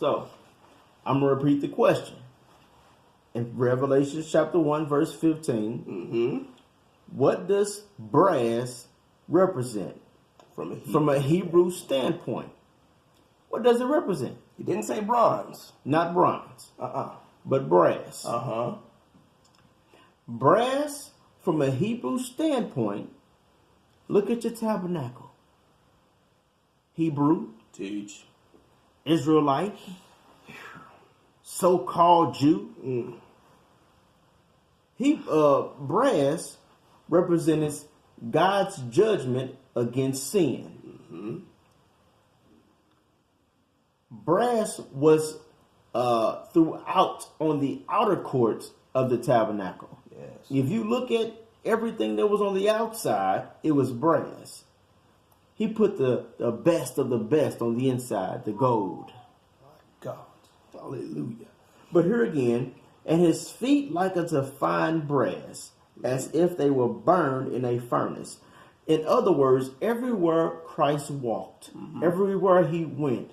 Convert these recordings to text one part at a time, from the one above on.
So, I'm going to repeat the question. In Revelation chapter 1, verse 15, what does brass represent? From a Hebrew standpoint. What does it represent? He didn't say bronze. Not bronze. But brass. Brass, from a Hebrew standpoint, look at your tabernacle. Hebrew. Teach. Israelite. So-called Jew. Brass represents God's judgment against sin. Brass was throughout on the outer courts of the tabernacle. Yes. If you look at everything that was on the outside, it was brass. He put the best of the best on the inside, the gold. My God. Hallelujah. But here again, and his feet like unto fine brass, as if they were burned in a furnace. In other words, everywhere Christ walked, everywhere he went.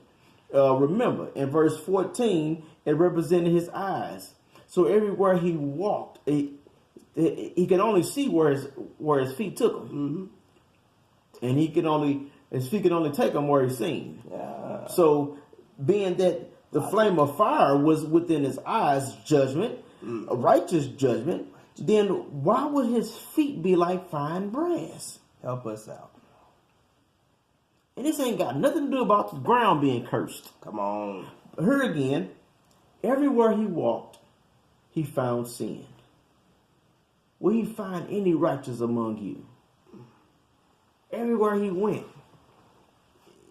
Remember, in verse 14, it represented his eyes. So everywhere he walked, he could only see where his feet took him. And his feet could only take him where he's seen. Yeah. So being that the flame of fire was within his eyes, judgment, a righteous judgment, then why would his feet be like fine brass? Help us out. And this ain't got nothing to do about the ground being cursed. Come on. Here again, everywhere he walked, he found sin. Will he find any righteous among you? Everywhere he went.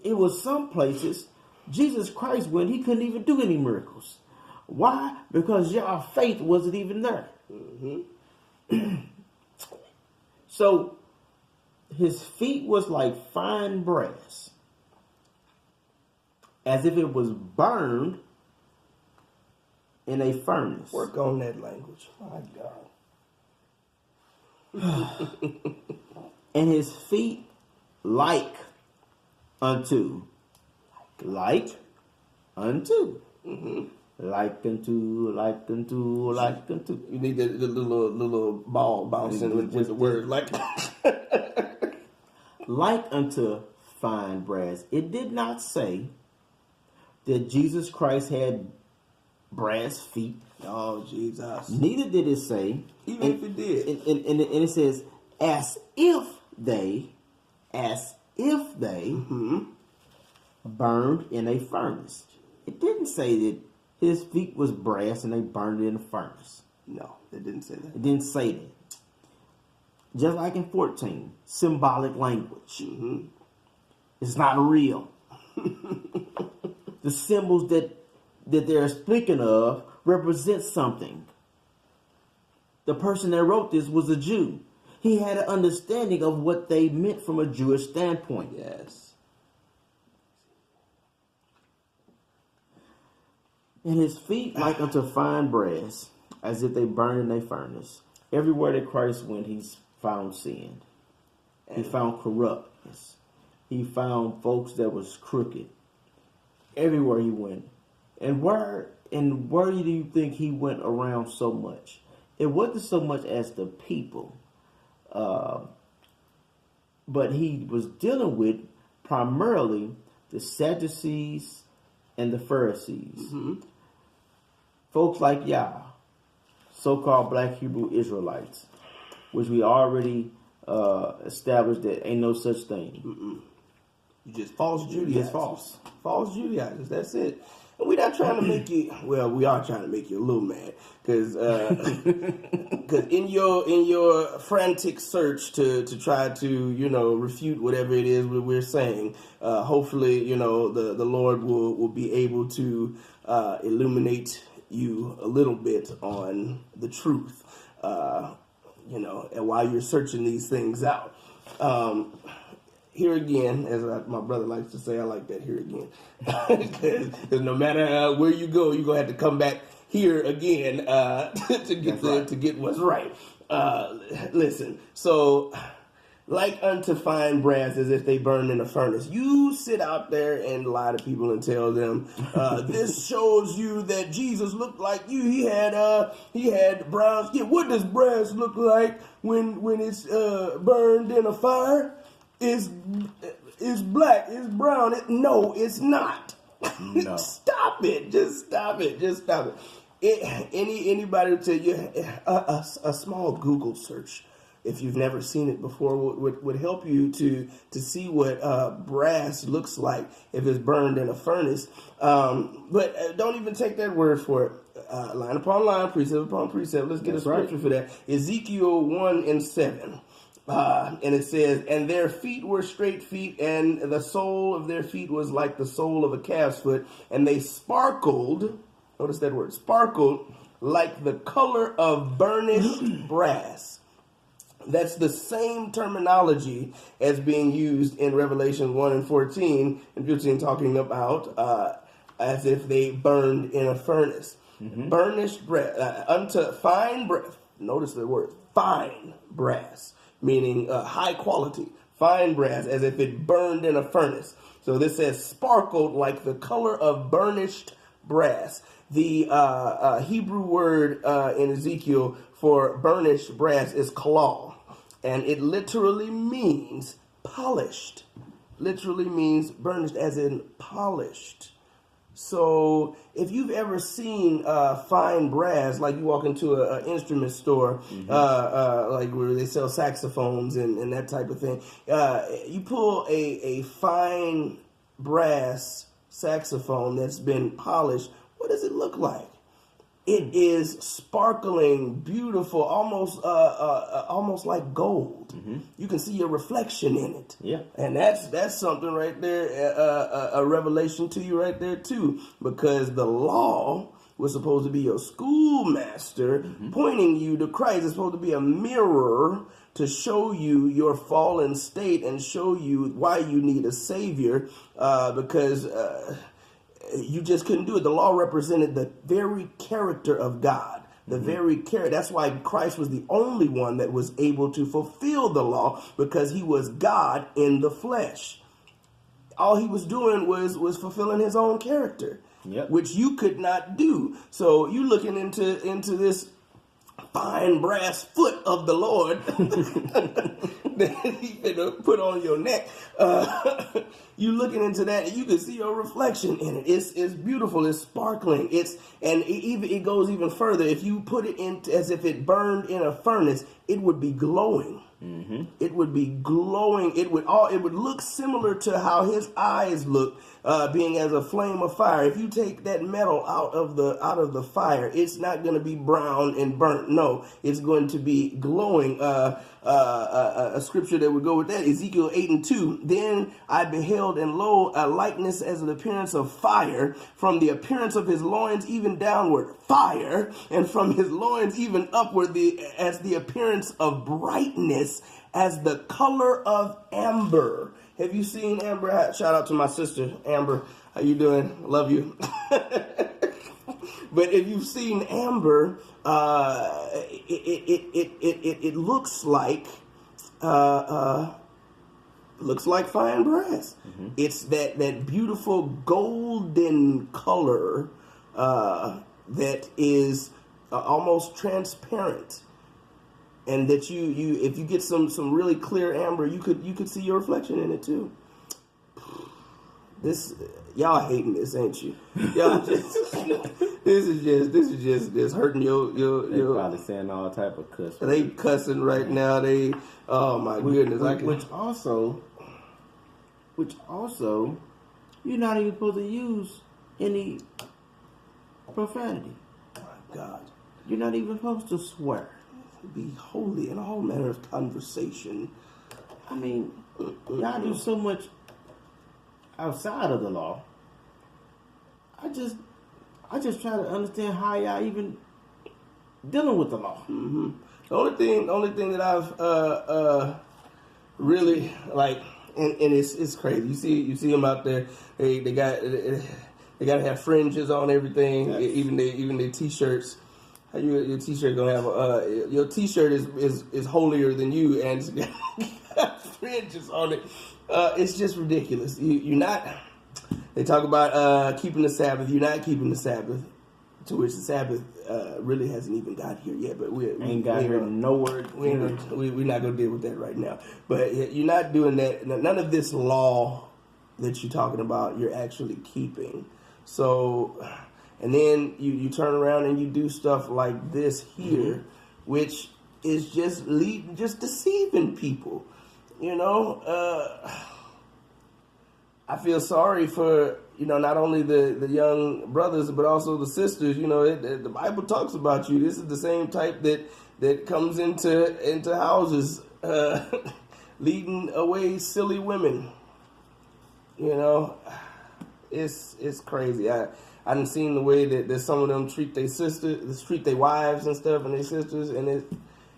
It was some places Jesus Christ went, he couldn't even do any miracles. Why? Because y'all faith wasn't even there. So his feet was like fine brass, as if it was burned in a furnace. Work on that language. My God. And his feet like unto. Like unto. Like unto. You need the little ball bouncing with the word like. Like unto fine brass. It did not say that Jesus Christ had brass feet. Oh, Jesus. Neither did it say. Even if it did. And it says, as if they burned in a furnace. It didn't say that his feet was brass and they burned it in a furnace. No, it didn't say that. It didn't say that. Just like in 14, symbolic language. It's not real. The symbols that they're speaking of represent something. The person that wrote this was a Jew. He had an understanding of what they meant from a Jewish standpoint. Yes. And his feet like unto fine brass, as if they burned in a furnace. Everywhere that Christ went, he's found sin. He found corruptness. He found folks that was crooked. Everywhere he went. And where do you think he went around so much? It wasn't so much as the people. But he was dealing with primarily the Sadducees and the Pharisees. Folks like Yah, so-called black Hebrew Israelites, which we already established that ain't no such thing. You just false Judaizers. Just false. False Judaizers, that's it. And we're not trying to make you, well, we are trying to make you a little mad. Because in your frantic search to try to, refute whatever it is we're saying, hopefully, the Lord will be able to illuminate you a little bit on the truth, and while you're searching these things out. Here again, as my brother likes to say, I like that here again. Because no matter where you go, you're going to have to come back here again to get what's right. Listen, so like unto fine brass, as if they burn in a furnace. You sit out there and lie to people and tell them, this shows you that Jesus looked like you. He had brown skin. What does brass look like when it's burned in a fire? It's black. It's brown. No, it's not. No. Stop it. Just stop it. Anybody will tell you a small Google search, if you've never seen it before, would help you to see what brass looks like if it's burned in a furnace. But don't even take that word for it. Line upon line, precept upon precept. Let's get a scripture for that. Ezekiel 1:7. And it says, and their feet were straight feet, and the sole of their feet was like the sole of a calf's foot, and they sparkled, notice that word, sparkled, like the color of burnished brass. That's the same terminology as being used in Revelation 1:14 and 15, talking about as if they burned in a furnace. Mm-hmm. Burnished brass, unto fine brass, notice the word, fine brass, meaning high quality, fine brass, as if it burned in a furnace. So this says sparkled like the color of burnished brass. The Hebrew word in Ezekiel for burnished brass is kalal, and it literally means polished. Literally means burnished, as in polished. So if you've ever seen fine brass, like you walk into an instrument store, like where they sell saxophones and that type of thing, you pull a fine brass saxophone that's been polished, what does it look like? It is sparkling, beautiful, almost like gold. Mm-hmm. You can see your reflection in it. Yeah, and that's something right there, a revelation to you right there too, because the law was supposed to be your schoolmaster, pointing you to Christ. It's supposed to be a mirror to show you your fallen state and show you why you need a savior, because you just couldn't do it. The law represented the very character of God. The very character. That's why Christ was the only one that was able to fulfill the law, because he was God in the flesh. All he was doing was fulfilling his own character, which you could not do. So you looking into this fine brass foot of the Lord that he finna put on your neck. You looking into that, and you can see your reflection in it. It's beautiful. It's sparkling. It goes even further. If you put it in as if it burned in a furnace, it would be glowing. Mm-hmm. It would be glowing. It would look similar to how his eyes look, being as a flame of fire. If you take that metal out of the fire, it's not going to be brown and burnt. No, it's going to be glowing. A scripture that would go with that, Ezekiel 8:2. Then I beheld, and lo, a likeness as an appearance of fire, from the appearance of his loins even downward, fire, and from his loins even upward, as the appearance of brightness, as the color of amber. Have you seen amber? Shout out to my sister Amber. How you doing? Love you. But if you've seen amber, it looks like fine brass. Mm-hmm. It's that beautiful golden color that is almost transparent, and that you if you get some really clear amber, you could see your reflection in it too. Y'all hating this, ain't you? Y'all just this is just hurting your. They're probably saying all type of cuss. They cussing right now. Oh my goodness! Which also, you're not even supposed to use any profanity. Oh my God! You're not even supposed to swear. Be holy in all manner of conversation. I mean, y'all do so much outside of the law. I just try to understand how y'all even dealing with the law. Mm-hmm. The only thing that I've really like, and it's crazy. You see them out there. They got to have fringes on everything. Yes. Even their t-shirts. How your t-shirt gonna have your t-shirt is holier than you, and fringes on it. It's just ridiculous. You're not. They talk about keeping the Sabbath. You're not keeping the Sabbath. To which the Sabbath really hasn't even got here yet. But we ain't got here nowhere. We're not gonna deal with that right now. But you're not doing that. None of this law that you're talking about, you're actually keeping. So, and then you turn around and you do stuff like this here, which is just deceiving people. You know, I feel sorry for, you know, not only the young brothers, but also the sisters. You know, the Bible talks about you. This is the same type that comes into houses, leading away silly women. You know, it's crazy. I done seen the way that some of them treat their wives and stuff, and their sisters, and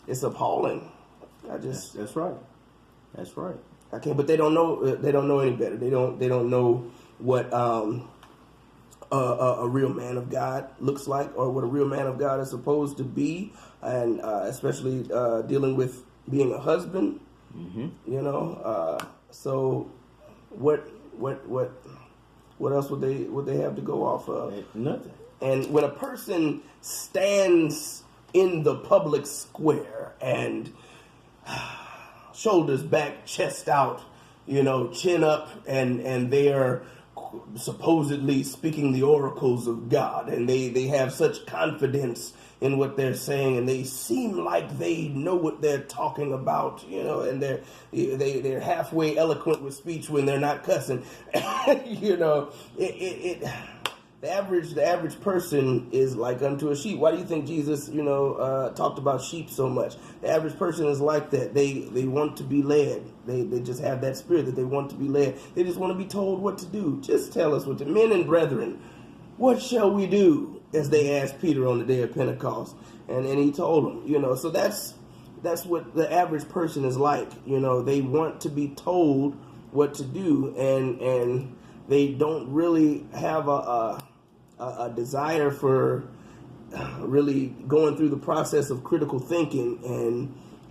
it's appalling. That's right. That's right. I can't, but they don't know. They don't know any better. They don't know what a real man of God looks like, or what a real man of God is supposed to be, and especially dealing with being a husband. Mm-hmm. You know, so what else would they have to go off of? Nothing. And when a person stands in the public square and shoulders back, chest out, you know, chin up, and they are supposedly speaking the oracles of God, and they have such confidence in what they're saying, and they seem like they know what they're talking about, you know, and they're halfway eloquent with speech when they're not cussing. You know, the average person is like unto a sheep. Why do you think Jesus, you know, talked about sheep so much? The average person is like that. They want to be led. They just have that spirit that they want to be led. They just want to be told what to do. Just tell us what to. Men and brethren, what shall we do? As they asked Peter on the day of Pentecost, and he told them, you know. So that's what the average person is like. You know, they want to be told what to do, and they don't really have a desire for really going through the process of critical thinking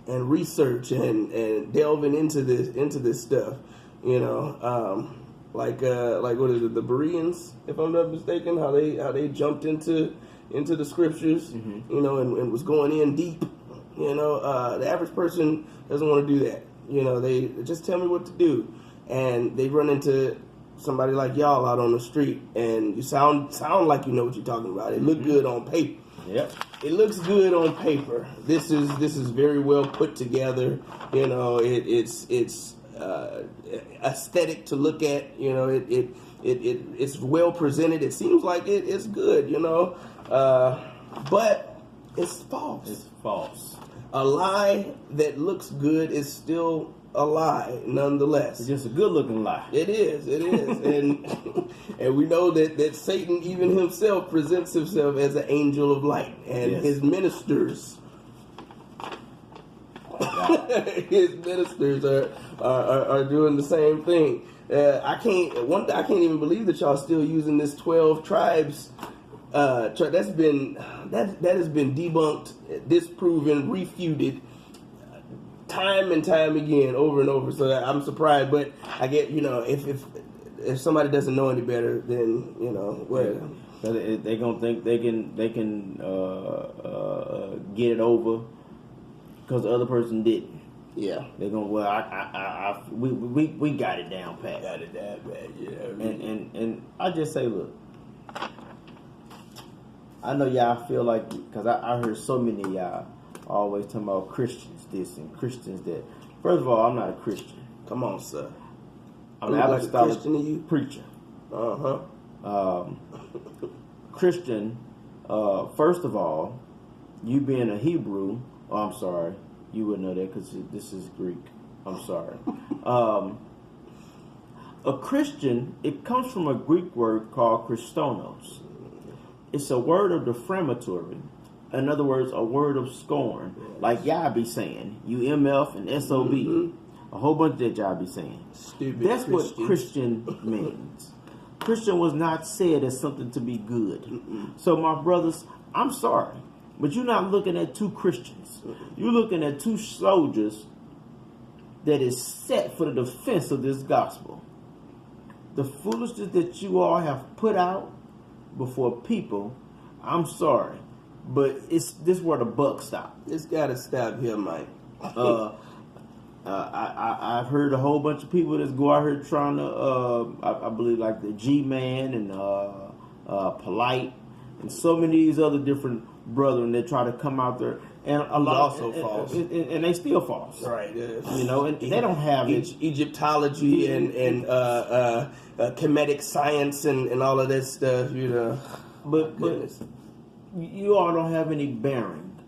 and research and delving into this stuff. You know, like what is it, the Bereans, if I'm not mistaken, how they jumped into the scriptures, mm-hmm. you know, and was going in deep. You know, the average person doesn't want to do that. You know, they just tell me what to do, and they run into somebody like y'all out on the street, and you sound like you know what you're talking about. It look good on paper. Yep. It looks good on paper. This is very well put together. You know, it's aesthetic to look at. You know, it's well presented. It seems like it's good. You know, but it's false. It's false. A lie that looks good is still a lie, nonetheless. It's just a good-looking lie. It is, and we know that Satan even himself presents himself as an angel of light, and yes. his ministers, are doing the same thing. I can't even believe that y'all still using this 12 tribes. That has been debunked, disproven, refuted time and time again, over and over. So I'm surprised, but I get, you know, if somebody doesn't know any better, then, you know, well, they gonna think they can get it over because the other person didn't. Yeah, they're gonna we got it down pat. Got it down pat. Yeah, and I just say, look, I know y'all feel like, because I heard so many of y'all always talking about Christians this and Christians that. First of all, I'm not a Christian. Come on, sir. I'm an apostolic Christian preacher. Uh-huh. Christian, first of all, you being a Hebrew, I'm sorry, you wouldn't know that because this is Greek. I'm sorry. A Christian, it comes from a Greek word called Christonos. It's a word of defamatory. In other words, a word of scorn. Like y'all be saying, you MF and SOB. Mm-hmm. A whole bunch that y'all be saying. Stupid. That's what Christian means. Christian was not said as something to be good. Mm-mm. So my brothers, I'm sorry, but you're not looking at two Christians. Mm-mm. You're looking at two soldiers that is set for the defense of this gospel. The foolishness that you all have put out before people, I'm sorry, but it's this where the buck stops. It's got to stop here, Mike. I've heard a whole bunch of people that go out here trying to, I believe, like the G-Man and Polite and so many of these other different brethren that try to come out there. And a lot also false. And they still false. Right. You know, and they don't have Egyptology and Kemetic science and all of that stuff, you know. But you all don't have any bearing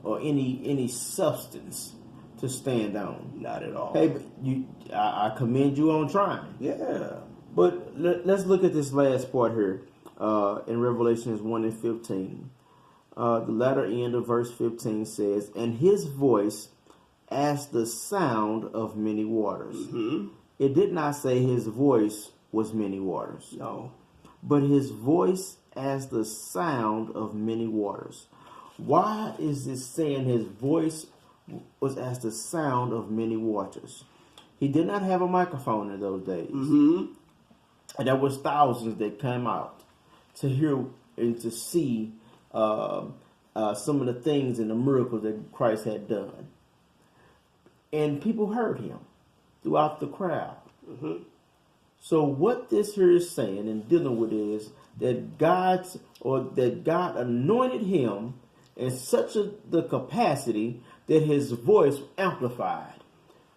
or any substance to stand on. Not at all. Hey, but I commend you on trying. Yeah. But let's look at this last part here in Revelations 1 and 15. The latter end of verse 15 says, "And his voice as the sound of many waters." Mm-hmm. It did not say his voice was many waters. No. But his voice as the sound of many waters. Why is it saying his voice was as the sound of many waters? He did not have a microphone in those days. Mm-hmm. And there was thousands that came out to hear and to see some of the things and the miracles that Christ had done. And people heard him throughout the crowd. Mm-hmm. So what this here is saying and dealing with is that God anointed him in such the capacity that his voice amplified.